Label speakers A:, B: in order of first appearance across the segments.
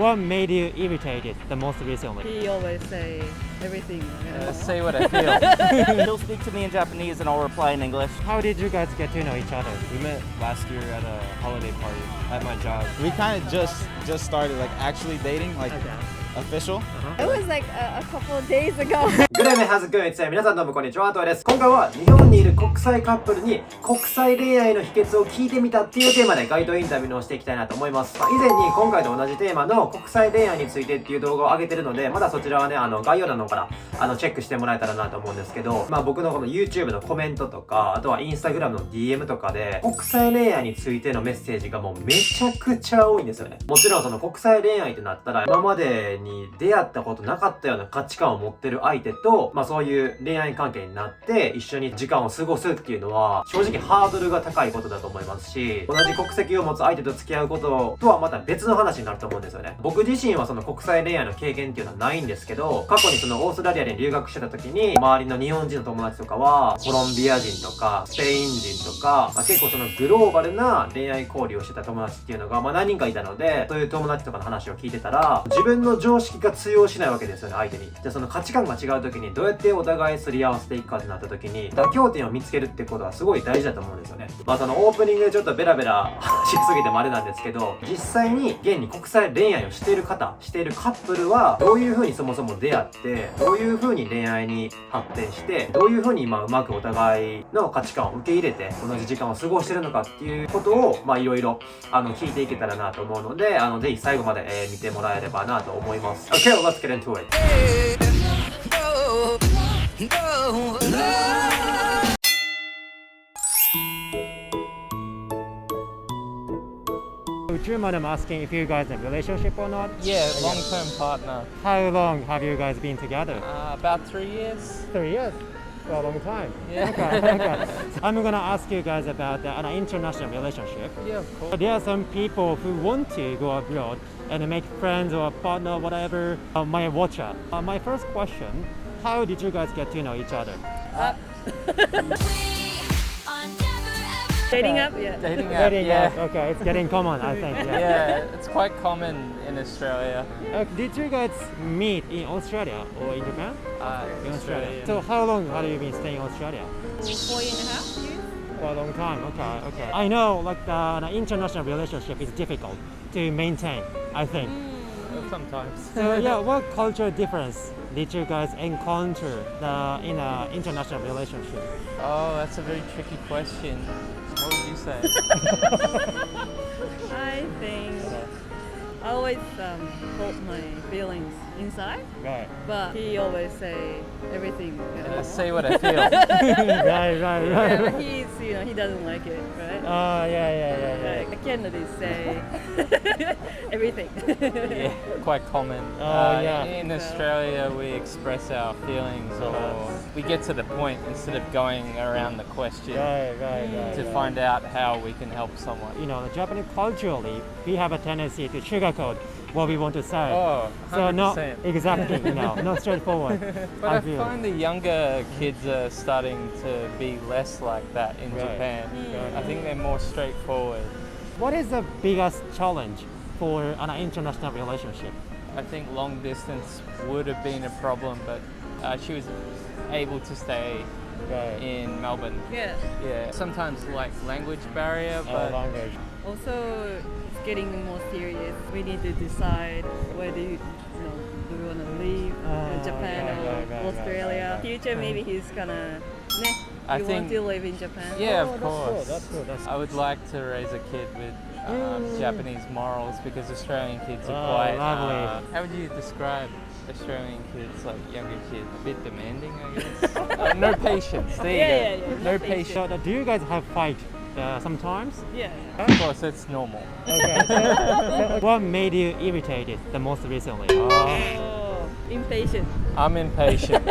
A: What made you irritated the most recently?
B: He always say everything.
C: Say what I feel. He'll speak to me in Japanese and I'll reply in English.
A: How did you guys get to know each other?
D: We met last year at a holiday party at my job. We kind of just started like actually dating, like official.
B: It was like a couple of days ago.
E: グレメハズくんいつ皆さんどうもこんにちは、TOYAです。今回は日本にいる国際カップルに国際恋愛の秘訣を聞いてみたっていうテーマで街頭インタビューをしていきたいなと思います。以前に今回と同じテーマの国際恋愛についてっていう動画を上げてるので、まだそちらはね、概要欄の方からチェックしてもらえたらなと思うんですけど、僕のこの YouTube のコメントとか、あとは Instagram の DM とかで国際恋愛についてのメッセージがもうめちゃくちゃ多いんですよね。もちろんその国際恋愛ってなったら今までに出会ったことなかったような価値観を持ってる相手と、そういう恋愛関係になって一緒に時間を過ごすっていうのは正直ハードルが高いことだと思いますし、同じ国籍を持つ相手と付き合うこととはまた別の話になると思うんですよね。僕自身はその国際恋愛の経験っていうのはないんですけど、過去にそのオーストラリアに留学してた時に周りの日本人の友達とかはコロンビア人とかスペイン人とか、結構そのグローバルな恋愛交流をしてた友達っていうのが何人かいたので、そういう友達とかの話を聞いてたら自分の常識が通用しないわけですよね、相手に。じゃあその価値観が違う時にどうやってお互いすり合わせていくかってなった時に妥協点を見つけるってことはすごい大事だと思うんですよね。そのオープニングでちょっとベラベラしすぎてもあれなんですけど、実際に現に国際恋愛をしている方、しているカップルはどういう風にそもそも出会って、どういう風に恋愛に発展して、どういう風にうまくお互いの価値観を受け入れて同じ時間を過ごしてるのかっていうことをいろいろ聞いていけたらなと思うので、ぜひ最後まで、見てもらえればなと思います。Okay, let's get into it.
A: Would you mind asking if you guys in a relationship or not?
C: Yeah, long-term partner.
A: How long have you guys been together?
C: About 3 years.
A: 3 years. For a long time.
C: Yeah.
A: Okay. So I'm gonna ask you guys about an international relationship.
C: Yeah, of course.
A: There are some people who want to go abroad and make friends or partner, whatever. My watcher. My first question: how did you guys get to know each other?
B: Dating up, yeah.
C: Dating app,
A: Dating
C: yeah.
A: app. Okay, it's getting common, I think. Yeah.
C: Yeah, it's quite common in Australia.
A: Did you guys meet in Australia or in Japan?
C: In Australia.
A: So how long have you been staying in Australia?
B: 4.5 years.
A: For a long time. Okay. I know, like the international relationship is difficult to maintain, I think.
C: Sometimes.
A: So yeah, what cultural difference did you guys encounter in an international relationship?
C: Oh, that's a very tricky question. What would you say?
B: I think I always hold my feelings inside,
A: Right.
B: but he always say everything.
C: Say what I feel.
A: right.
B: Yeah, but he doesn't like it, right?
A: Oh, yeah.
B: Like, I can't really say everything.
C: Yeah, quite common.
A: Yeah.
C: In Australia, we express our feelings, or we get to the point instead of going around the question
A: Right.
C: to find out how we can help someone.
A: You know, the Japanese culturally, we have a tendency to sugarcoat what we want to say.
C: Oh, 100%.
A: So not exactly, not straightforward.
C: But I
A: feel.
C: find the younger kids are starting to be less like that in Japan. I think they're more straightforward.
A: What is the biggest challenge for an international relationship?
C: I think long distance would have been a problem, but she was able to stay in Melbourne.
B: Yeah.
C: Yeah. Sometimes like language barrier, but
A: Language.
B: Also, it's getting more serious. We need to decide whether do we want to leave Japan or Australia. Future, maybe he's gonna.
C: I
B: want
C: think-
B: to live in Japan.
C: yeah,
A: Oh,
C: of course.
A: That's cool.
C: I would like to raise a kid with Japanese morals, because Australian kids are quite.
A: lovely.
C: How would you describe Australian kids, like younger kids? A bit demanding, I guess. No patience. There you go.
B: Yeah.
C: No patience.
A: So, do you guys have fight sometimes?
B: Yeah.
C: Of course, it's normal.
A: Okay. So what made you irritated the most recently?
B: Oh, impatient.
C: I'm impatient.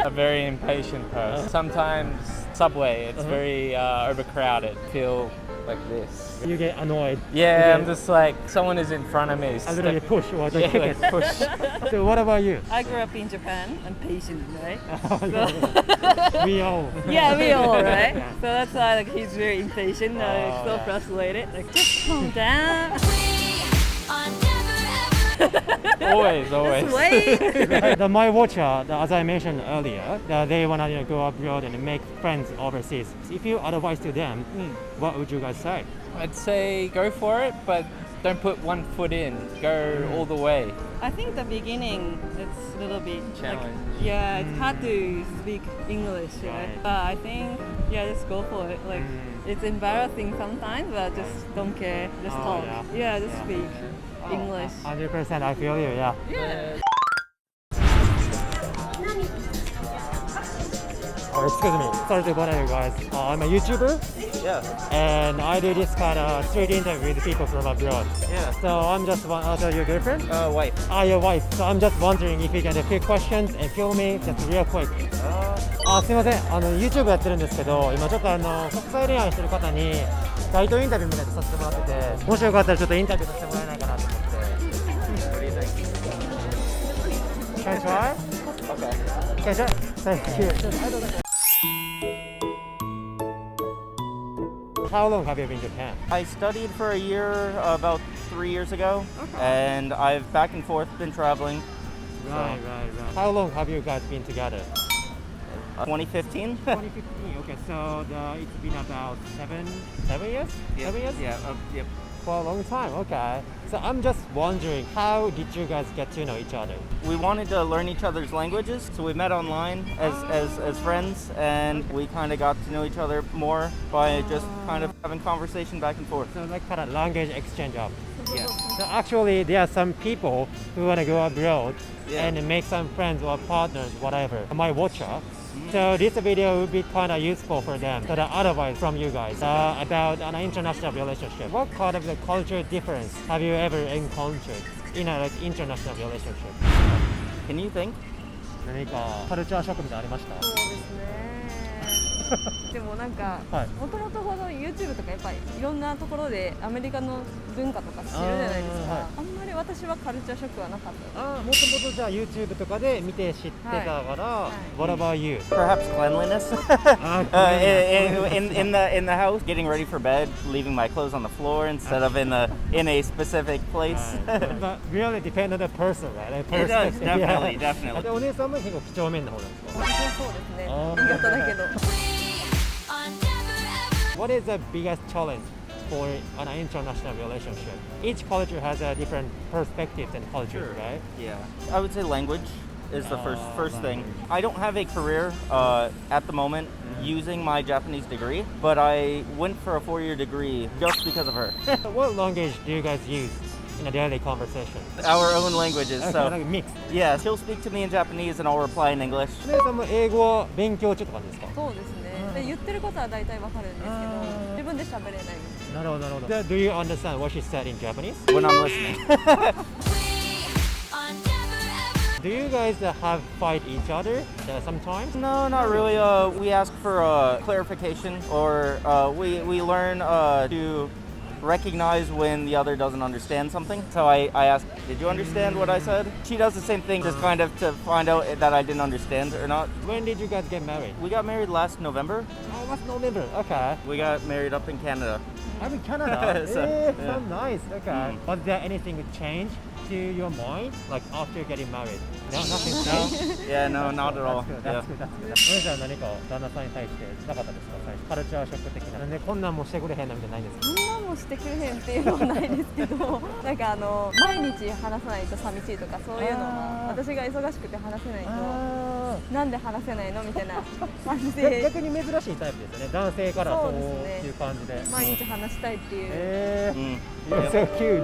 C: A very impatient person. Sometimes subway, it's very overcrowded. Feel like this.
A: You get annoyed.
C: Yeah, I'm just like, someone is in front of me.
A: A little bit push or the
C: Yeah,
A: ticket.
C: like push.
A: So what about you?
B: I grew up in Japan. I'm patient, right?
A: We all.
B: Yeah, we all, right? So that's why he's very impatient. So frustrated. Like, just calm down.
C: Always, always.
B: Wait.
A: My watcher, as I mentioned earlier, they want to go abroad and make friends overseas. If you advise to them, what would you guys say?
C: I'd say go for it, but don't put one foot in. Go all the way.
B: I think the beginning it's a little bit
C: Challenge.
B: It's hard to speak English, right?
A: Right.
B: But I think just go for it. Like it's embarrassing sometimes, but just don't care. Just talk. Just speak English.
A: 100% I feel you, yeah. Oh, excuse me, sorry to bother you guys. I'm a YouTuber
D: Yeah.
A: and I do this kind of street interview with people from abroad.
D: Yeah.
A: So I'm just, your girlfriend?
D: Wife.
A: Your wife. So I'm just wondering if you can do a few questions and film me just real quick. すいません、YouTube やってるんですけど、今ちょっと国際恋愛してる方に街頭インタビューみたいなのさせてもらってて、もしよかったらちょっとインタビューさせてもらえないかなと思って。Can I try?
D: Okay.
A: Can I try? Thank you. How long have you been in Japan?
F: I studied for a year about 3 years ago, and I've back and forth been traveling.
A: Right. How long have you guys been together?
F: 2015.
A: 2015. Okay, so it's been about 7 years? 7 years?
F: Yeah. Yep.
A: For a long time. Okay. So I'm just wondering, how did you guys get to know each other?
F: We wanted to learn each other's languages, so we met online as friends, and we kind of got to know each other more by just kind of having conversation back and forth.
A: So like kind of language exchange up.
F: Yeah.
A: So actually, there are some people who want to go abroad
F: Yeah.
A: and make some friends or partners, whatever. My watcher. So this video would be kind of useful for them. So the advice from you guys about an international relationship. What kind of the culture difference have you ever encountered in a like international relationship?
F: Can you think?
A: 何かカルチャーショックみたいなのありました？
B: そうですね。でもなんか、もともとこの YouTube とかやっぱりいろんなところでアメリカの文化とか知るじゃないですか。あんまり私はカルチャーショックはなかった。
A: もともとじゃあ YouTube とかで見て知ってたから、What about you?
F: Perhaps cleanliness. In the house, getting ready for bed, leaving my clothes on the floor instead of in a specific place.
A: But really depend on the person, right?
F: It does, definitely, definitely.
A: お姉さんも結構几帳面な方なんですか？
B: 私はそうですね。新潟だけど。
A: What is the biggest challenge for an international relationship? Each culture has a different perspectives and cultures, right?
F: Yeah, I would say language is the first thing. I don't have a career at the moment using my Japanese degree, but I went for a 4-year degree just because of her.
A: What language do you guys use in a daily conversation?
F: Our own languages. So
A: like mix.
F: yeah, she'll speak to me in Japanese and I'll reply in English.
A: お姉さんも英語は勉強中って感じですか？
B: そうですね。で言ってることは大体わかるんですけど、自分で喋れない。
A: なるほどなるほど。Do you understand what she said in Japanese?
F: When I'm listening.
A: Do you guys have fight each other sometimes?
F: No, not really. We ask for clarification, or we learn to recognize when the other doesn't understand something. So I ask, did you understand what I said? She does the same thing, just kind of to find out that I didn't understand or not.
A: When did you guys get married?
F: We got married last November.
A: Oh, last November. Okay.
F: We got married up in Canada.
A: I'm in Canada.
F: So,
A: so nice. Okay. Was there anything change to your mind, like after getting married? No, nothing changed.
F: Yeah, no, not at all.
A: That's good. That's good. お姉さん何か旦那さんに対してなかったですか？最初カルチャーショック的な。なんでこんなんもしてくれへんのみたいなないですか？
B: そんなもしてくれへんっていうのはないですけど、なんか毎日話さないと寂しいとかそういうのは私が忙しくて話せないとなんで話せないのみたいな感じで。
A: 逆に珍しいタイプですよね。男性からそういう感じで。
B: 毎日話したいっていう。
A: You're so cute.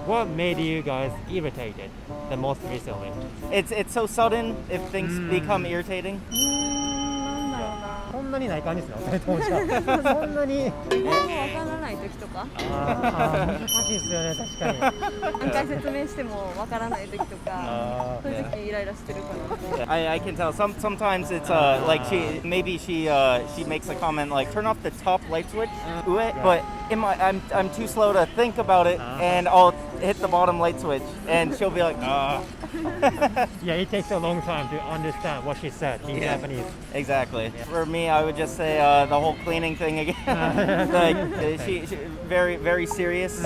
A: What made you guys irritated the most recently?
F: It's so sudden if things become irritating.
B: なんだろうな。
A: そんなにない感じですね。当時は。そんなに。
B: 日本語わからない時とか。
A: 難しいですよね。確かに。
B: 何回説明してもわからない時とか。そういう時イライラしてるかな。
F: I can tell. Sometimes it's like she makes a comment like turn off the top light switch, but I'm too slow to think about it, and I'll hit the bottom light switch, and she'll be like,
A: Yeah, it takes a long time to understand what she said in Japanese.
F: Exactly. For me, I would just say the whole cleaning thing again. Like she very very serious.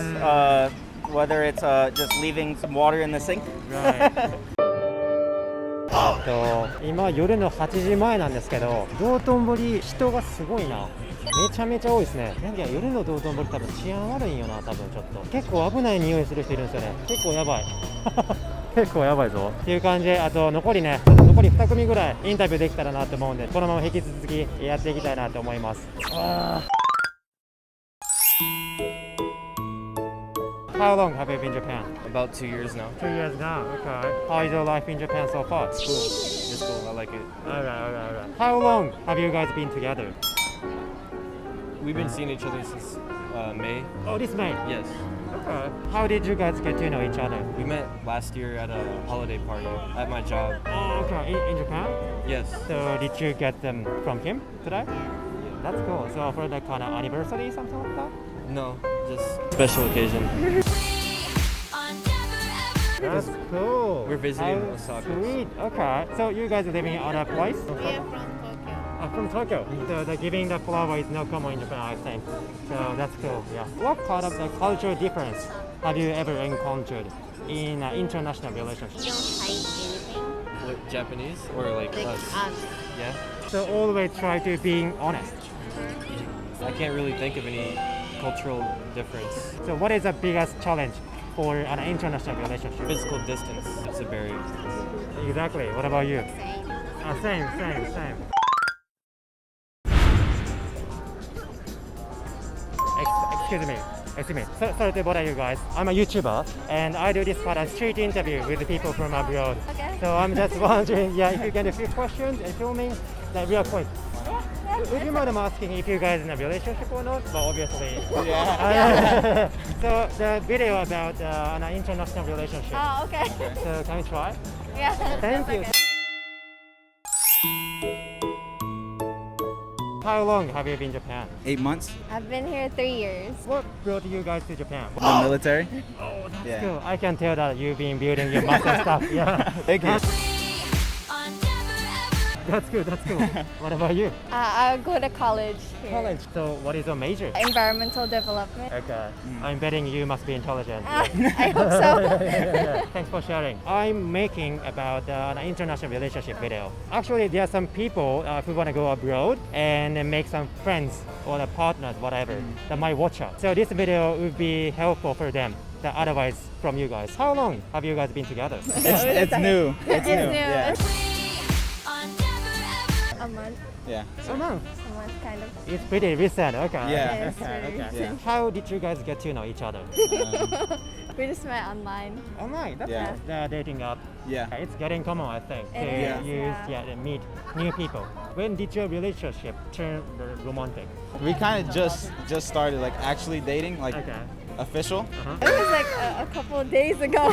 F: whether it's just leaving some water in the sink.
A: Right. 今夜の8時前なんですけど、道頓堀人がすごいな。めちゃめちゃ多いですね。なんか夜の道頓堀多分治安悪いんよな、多分ちょっと。結構危ない匂いする人いるんですよね。結構やばい。結構やばいぞっていう感じで、あと残り2組ぐらいインタビューできたらなと思うんで、このまま引き続きやっていきたいなと思います。How long have you been in Japan?
C: About 2 years now.
A: 2 years now. Okay. How is your life in Japan so far?
C: It's cool. It's cool. I like it.
A: Alright. How long have you guys been together?
C: We've been seeing each other since May.
A: Oh, this May.
C: Yes.
A: Okay. How did you guys get to know each other?
C: We met last year at a holiday party at my job.
A: Oh, okay. In Japan?
C: Yes.
A: So did you get them from him today? That's cool. So for the kind of anniversary, something like that?
C: No, just special occasion.
A: That's cool.
C: We're visiting
A: How
C: Osaka.
A: Sweet. Okay. So you guys are living on a place?
G: We are from Tokyo.
A: From Tokyo. So the giving the flower is not common in Japan, I think. So that's cool. Yeah. What part of the cultural difference have you ever encountered in an international relationship?
G: We don't hide anything.
C: What, Japanese or like
G: Like
C: us?
G: us.
C: Yeah.
A: So always try to being honest.
C: I can't really think of any cultural difference.
A: So what is the biggest challenge for an international relationship?
C: Physical distance. It's a barrier.
A: Exactly. What about you?
G: Same.
A: Same. Excuse me. Sorry to bother you guys. I'm a YouTuber and I do this kind of street interview with the people from abroad.
G: Okay.
A: So I'm just wondering, if you get a few questions and filming, like real quick. Would you mind asking if you guys in a relationship or not? But obviously.
D: Yeah.
A: So the video about an international relationship.
G: Oh, okay.
A: So can we try?
G: Yeah.
A: Thank you. How long have you been in Japan?
D: 8 months.
G: I've been here 3 years.
A: What brought you guys to Japan?
D: The military.
A: Oh, that's
D: Yeah.
A: cool. I can tell that you've been building your muscle stuff. Yeah.
D: Thank you.
A: That's good. What about you?
G: I go to college here.
A: College. So what is your major?
G: Environmental development.
A: Okay. I'm betting you must be intelligent.
G: I hope so.
A: Thanks for sharing. I'm making about an international relationship video. Actually, there are some people who want to go abroad and make some friends or partners, whatever, that might watch us. So this video would be helpful for them. The advice from you guys. How long have you guys been together?
D: It's new.
G: It's new.
D: Yeah.
G: A month.
D: Yeah.
A: Oh no.
G: A month, kind of.
A: It's pretty recent. Okay.
D: Yeah.
G: It's very
D: Yeah.
A: How did you guys get to know each other?
G: We just met online.
A: Online. That's
D: Yeah.
A: the dating app.
D: Yeah.
A: It's getting common, I think,
G: It
A: to
G: is,
A: use,
G: yeah.
A: to meet new people. When did your relationship turn romantic?
D: We kind of just started like actually dating, like
A: Okay.
D: official.
G: It was like a couple of days ago.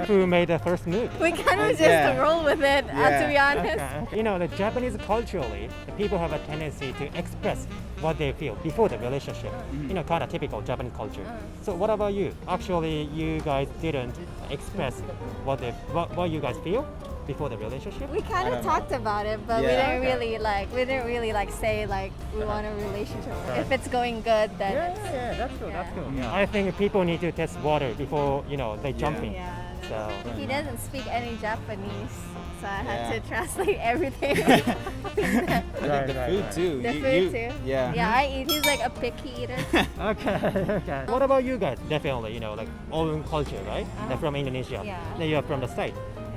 A: Who made the first move?
G: We kind of just
D: Yeah.
G: roll with it, to
D: Yeah.
G: be honest.
A: Okay. You know, the Japanese culturally, the people have a tendency to express what they feel before the relationship. You know, kind of typical Japanese culture. So what about you? Actually, you guys didn't express what you guys feel before the relationship?
G: We kind
D: I
G: of
D: don't
G: talked about it, but
D: Yeah.
G: we didn't really say like we want a relationship.
A: Right.
G: If it's going good, then
A: Yeah,
G: it's,
A: yeah, that's cool. That's
G: Yeah.
A: cool. Yeah. I think people need to test water before they jump in.
G: yeah.
A: So
G: He doesn't speak any Japanese, so I had
D: Yeah.
G: to translate everything.
D: I think the food too.
G: The
D: You-
G: food
D: you-
G: too.
D: Yeah.
G: Yeah, I eat. He's like a picky eater.
A: okay. What about you guys? Definitely, like own culture, right? They're from Indonesia.
G: Yeah.
A: Then you're from the state.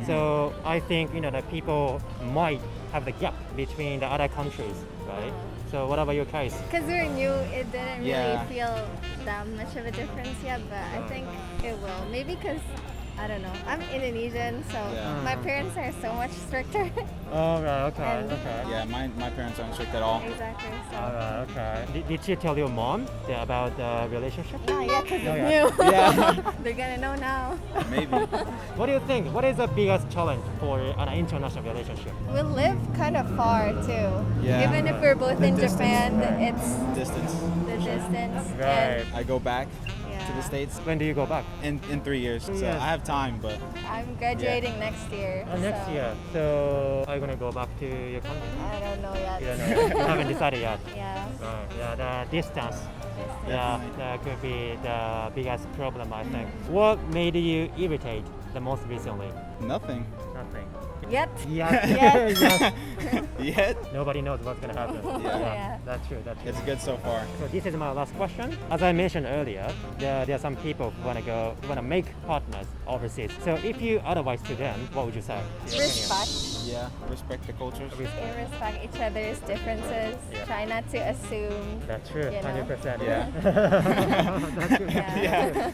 A: So I think that people might have the gap between the other countries, right? So what about your case?
G: Because we're new, it didn't really
D: Yeah.
G: feel that much of a difference yet, but I think it will. Maybe because, I don't know, I'm Indonesian, so
D: Yeah.
G: my parents are so much stricter.
A: Oh, right, okay,
G: And-
A: okay.
D: Yeah. My parents aren't strict at all.
G: Exactly. So.
A: All right, okay. Did she tell your mom about the relationship?
G: Not yet, because
A: Oh,
G: it's
A: yeah.
G: new.
D: Yeah.
G: They're gonna know now.
D: Maybe.
A: What do you think? What is the biggest challenge for an international relationship?
G: We live kind of far too.
D: Yeah.
G: Even if we're both
D: The
G: in
D: distance,
G: Japan,
A: right.
G: it's
D: Distance.
G: the distance.
A: Right.
D: I go back
G: And,
D: to the
G: yeah.
D: States
A: When do you go back?
D: in 3 years, so
A: years.
D: I have time. But
G: I'm graduating next year.
A: Next
G: so
A: year. So are you gonna go back to your country?
G: I don't know yet.
A: You don't know. You haven't decided yet.
G: Yeah.
A: Right. Yeah, the distance Yeah, that could be the biggest problem, I think. What made you irritate the most recently?
D: Nothing.
A: Nothing.
G: Yet.
A: Yeah.
G: Yes.
D: Yet?
A: Nobody knows what's gonna happen.
G: Yeah.
A: That's true. That's true.
D: It's good so far.
A: So this is my last question. As I mentioned earlier, there are some people who wanna make partners overseas. So if you advise to them, what would you say?
G: Respect.
D: Yeah, respect the cultures.
G: Respect each other's differences.
A: Yeah.
G: Try not to assume.
A: That's true.
G: You know.
A: 100%.
D: Yeah.
A: That's true.
G: Yeah.
D: Yeah.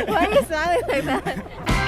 G: Why are you smiling like that?